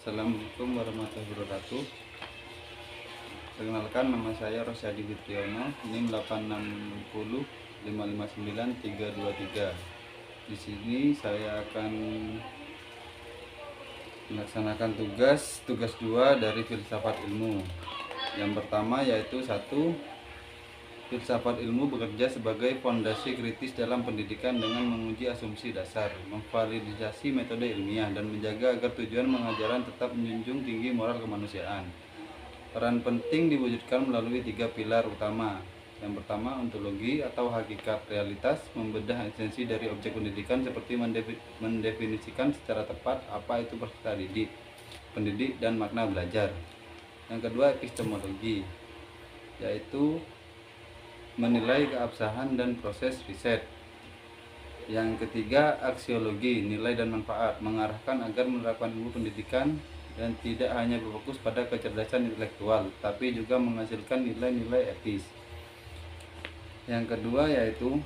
Assalamualaikum warahmatullahi wabarakatuh. Perkenalkan, nama saya Rosyadi Fitriono, NIM 860559323. Di sini saya akan melaksanakan tugas 2 dari filsafat ilmu. Yang pertama yaitu 1. Filsafat ilmu bekerja sebagai fondasi kritis dalam pendidikan dengan menguji asumsi dasar, memvalidasi metode ilmiah, dan menjaga agar tujuan pengajaran tetap menjunjung tinggi moral kemanusiaan. Peran penting diwujudkan melalui 3 pilar utama. Yang pertama, ontologi atau hakikat realitas, membedah esensi dari objek pendidikan seperti mendefinisikan secara tepat apa itu peserta didik, pendidik, dan makna belajar. Yang kedua, epistemologi, yaitu menilai keabsahan dan proses riset. Yang ketiga, aksiologi, nilai dan manfaat, mengarahkan agar menerapkan ilmu pendidikan dan tidak hanya berfokus pada kecerdasan intelektual, tapi juga menghasilkan nilai-nilai etis. Yang kedua yaitu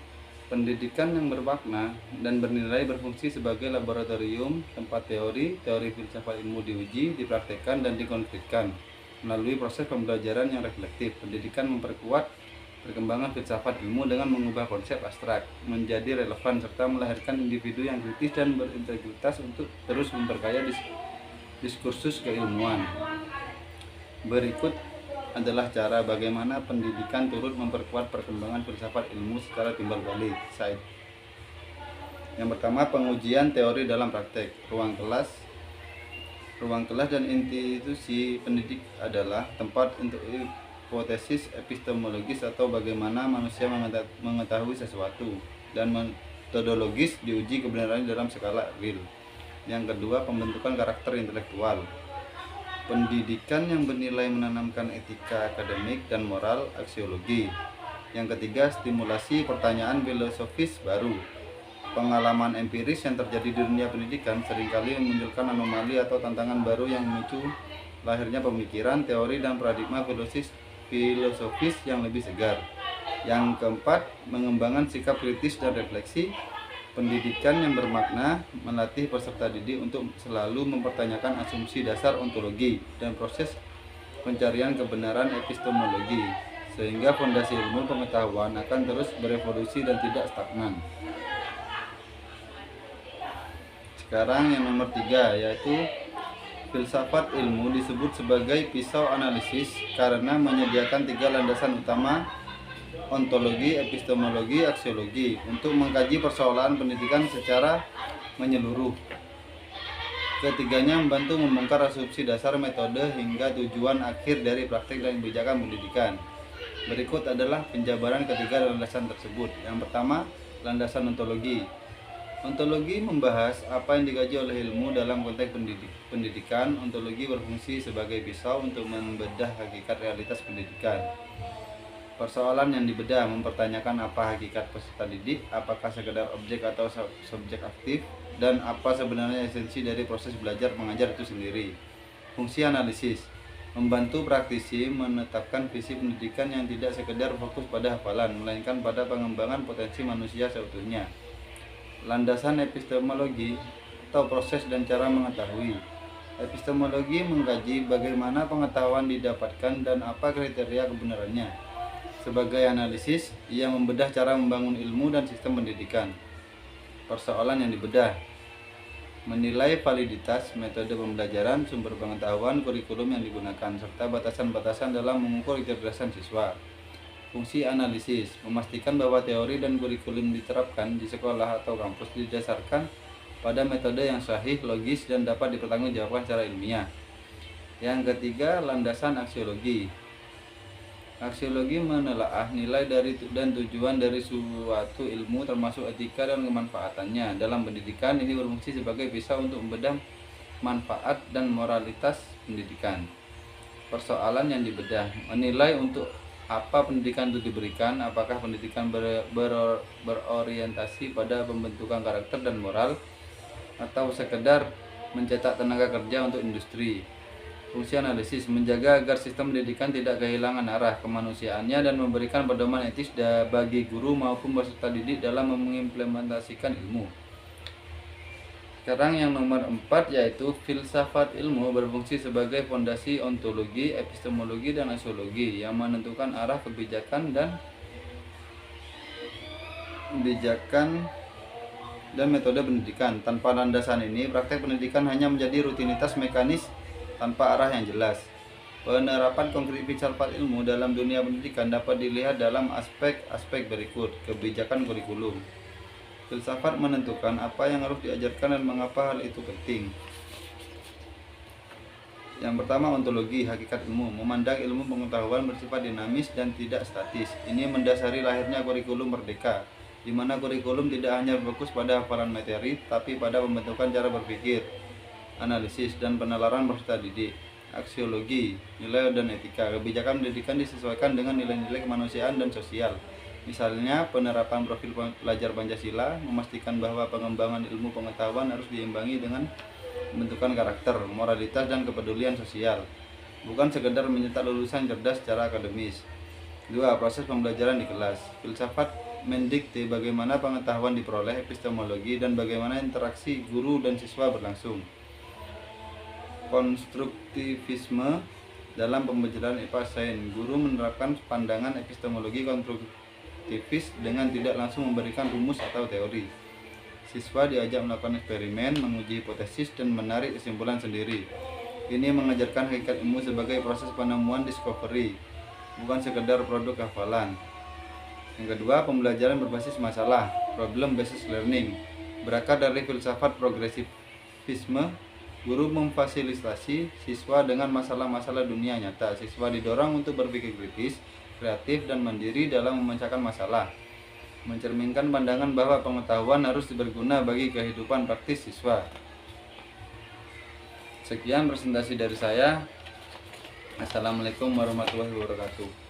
pendidikan yang bermakna dan bernilai, berfungsi sebagai laboratorium tempat teori filsafat ilmu diuji, dipraktekkan, dan dikonkretkan melalui proses pembelajaran yang reflektif. Pendidikan memperkuat perkembangan filsafat ilmu dengan mengubah konsep abstrak menjadi relevan serta melahirkan individu yang kritis dan berintegritas untuk terus memperkaya diskursus keilmuan. Berikut adalah cara bagaimana pendidikan turut memperkuat perkembangan filsafat ilmu secara timbal balik. Yang pertama, pengujian teori dalam praktek. Ruang kelas dan institusi pendidik adalah tempat untuk hipotesis epistemologis atau bagaimana manusia mengetahui sesuatu, dan metodologis diuji kebenarannya dalam skala real. Yang kedua, pembentukan karakter intelektual. Pendidikan yang bernilai menanamkan etika akademik dan moral, aksiologi. Yang ketiga, stimulasi pertanyaan filosofis baru. Pengalaman empiris yang terjadi di dunia pendidikan seringkali memunculkan anomali atau tantangan baru yang memicu lahirnya pemikiran, teori, dan paradigma filosofis yang lebih segar. Yang keempat, mengembangkan sikap kritis dan refleksi. Pendidikan yang bermakna melatih peserta didik untuk selalu mempertanyakan asumsi dasar ontologi dan proses pencarian kebenaran epistemologi, sehingga fondasi ilmu pengetahuan akan terus berevolusi dan tidak stagnan. Sekarang yang nomor 3, yaitu filsafat ilmu disebut sebagai pisau analisis karena menyediakan 3 landasan utama, ontologi, epistemologi, aksiologi, untuk mengkaji persoalan pendidikan secara menyeluruh. Ketiganya membantu membongkar asumsi dasar, metode, hingga tujuan akhir dari praktik dan kebijakan pendidikan. Berikut adalah penjabaran ketiga landasan tersebut. Yang pertama, landasan ontologi. Ontologi membahas apa yang dikaji oleh ilmu dalam konteks pendidikan. Ontologi berfungsi sebagai pisau untuk membedah hakikat realitas pendidikan. Persoalan yang dibedah mempertanyakan apa hakikat peserta didik, apakah sekedar objek atau subjek aktif, dan apa sebenarnya esensi dari proses belajar mengajar itu sendiri. Fungsi analisis membantu praktisi menetapkan visi pendidikan yang tidak sekedar fokus pada hafalan, melainkan pada pengembangan potensi manusia seutuhnya. Landasan epistemologi atau proses dan cara mengetahui. Epistemologi mengkaji bagaimana pengetahuan didapatkan dan apa kriteria kebenarannya. Sebagai analisis, ia membedah cara membangun ilmu dan sistem pendidikan. Persoalan yang dibedah menilai validitas metode pembelajaran, sumber pengetahuan, kurikulum yang digunakan, serta batasan-batasan dalam mengukur kecerdasan siswa. Fungsi analisis memastikan bahwa teori dan kurikulum diterapkan di sekolah atau kampus didasarkan pada metode yang sahih, logis, dan dapat dipertanggungjawabkan secara ilmiah. Yang ketiga, landasan aksiologi. Aksiologi menelaah nilai dari dan tujuan dari suatu ilmu, termasuk etika dan kemanfaatannya. Dalam pendidikan, ini berfungsi sebagai pisau untuk membedah manfaat dan moralitas pendidikan. Persoalan yang dibedah menilai untuk apa pendidikan itu diberikan, apakah pendidikan berorientasi pada pembentukan karakter dan moral, atau sekedar mencetak tenaga kerja untuk industri. Fungsi analisis menjaga agar sistem pendidikan tidak kehilangan arah kemanusiaannya dan memberikan pedoman etis bagi guru maupun peserta didik dalam mengimplementasikan ilmu. Sekarang yang nomor 4 yaitu filsafat ilmu berfungsi sebagai fondasi ontologi, epistemologi, dan aksiologi yang menentukan arah kebijakan dan metode pendidikan. Tanpa landasan ini, praktek pendidikan hanya menjadi rutinitas mekanis tanpa arah yang jelas. Penerapan konkret filsafat ilmu dalam dunia pendidikan dapat dilihat dalam aspek-aspek berikut. Kebijakan kurikulum. Filsafat menentukan apa yang harus diajarkan dan mengapa hal itu penting. Yang pertama, ontologi, hakikat ilmu. Memandang ilmu pengetahuan bersifat dinamis dan tidak statis. Ini mendasari lahirnya kurikulum merdeka, di mana kurikulum tidak hanya berfokus pada hafalan materi, tapi pada pembentukan cara berpikir, analisis, dan penalaran peserta didik. Aksiologi, nilai dan etika. Kebijakan pendidikan disesuaikan dengan nilai-nilai kemanusiaan dan sosial. Misalnya, penerapan profil pelajar Pancasila memastikan bahwa pengembangan ilmu pengetahuan harus diimbangi dengan pembentukan karakter, moralitas, dan kepedulian sosial, bukan sekedar mencetak lulusan cerdas secara akademis. 2. Proses pembelajaran di kelas. Filsafat mendikte bagaimana pengetahuan diperoleh, epistemologi, dan bagaimana interaksi guru dan siswa berlangsung. Konstruktivisme dalam pembelajaran IPA Sains. Guru menerapkan pandangan epistemologi konstruktivis dengan tidak langsung memberikan rumus atau teori. Siswa diajak melakukan eksperimen, menguji hipotesis, dan menarik kesimpulan sendiri. Ini mengajarkan hakikat ilmu sebagai proses penemuan discovery, bukan sekedar produk hafalan. Yang kedua, pembelajaran berbasis masalah, problem based learning. Berakar dari filsafat progresivisme, guru memfasilitasi siswa dengan masalah-masalah dunia nyata. Siswa didorong untuk berpikir kritis, kreatif, dan mandiri dalam memecahkan masalah, mencerminkan pandangan bahwa pengetahuan harus berguna bagi kehidupan praktis siswa. Sekian presentasi dari saya. Assalamualaikum warahmatullahi wabarakatuh.